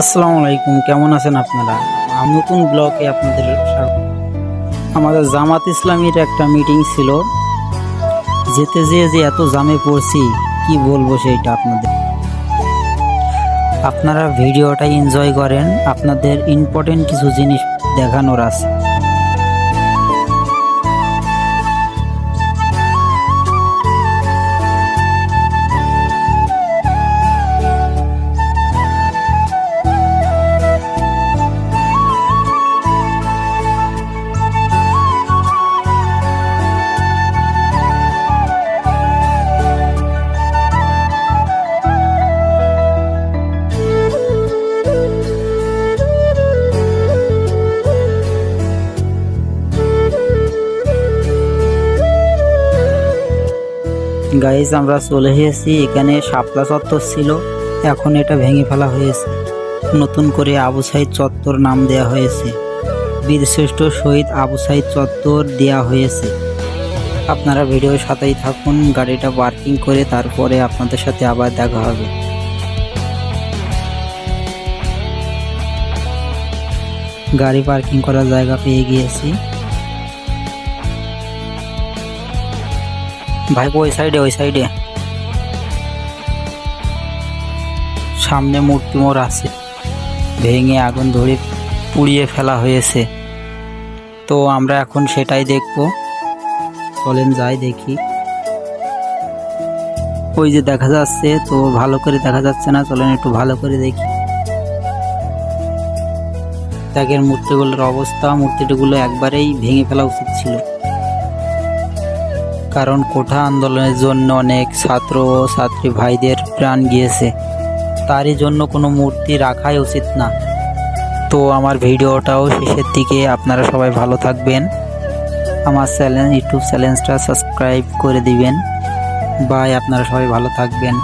আসসালামু আলাইকুম, কেমন আছেন আপনারা? নতুন ব্লগে আপনাদের স্বাগত। আমাদের জামাত ইসলামীর একটা মিটিং ছিল, যেতে যেয়ে যে এত জামে পড়ছি কি বলবো সেইটা আপনাদের। আপনারা ভিডিওটা এনজয় করেন, আপনাদের ইম্পর্টেন্ট কিছু জিনিস দেখানোর আছে। গাইজ, আমরা চলে এসেছি। এখানে শাপলা চত্বর ছিল, এখন এটা ভেঙে ফেলা হয়েছে। নতুন করে আবু সাইদ চত্বর নাম দেয়া হয়েছে। বীরশ্রেষ্ঠ শহীদ আবু সাইদ চত্বর দেয়া হয়েছে। আপনারা ভিডিওর সাথেই থাকুন, গাড়িটা পার্কিং করে তারপরে আপনাদের সাথে আবার দেখা হবে। গাড়ি পার্কিং করার জায়গা পেয়ে গিয়েছি। ভাই ওই সাইডে সামনে মূর্তি মোড় আছে, ভেঙে আগুন ধরে পুড়িয়ে ফেলা হয়েছে। তো আমরা এখন সেটাই দেখব, চলেন যাই দেখি। ওই যে দেখা যাচ্ছে, তো ভালো করে দেখা যাচ্ছে না, চলেন একটু ভালো করে দেখি। ত্যাগের মূর্তিগুলোর অবস্থা, মূর্তিগুলো একবারেই ভেঙে ফেলা উচিত ছিল, কারণ কোঠা আন্দোলনের জন্য অনেক ছাত্র ও ছাত্রী ভাইদের প্রাণ গিয়েছে, তারই জন্য কোনো মূর্তি রাখাই উচিত না। তো আমার ভিডিওটাও শেষের দিকে, আপনারা সবাই ভালো থাকবেন। আমার ইউটিউব চ্যানেলটা সাবস্ক্রাইব করে দিবেন। বাই, আপনারা সবাই ভালো থাকবেন।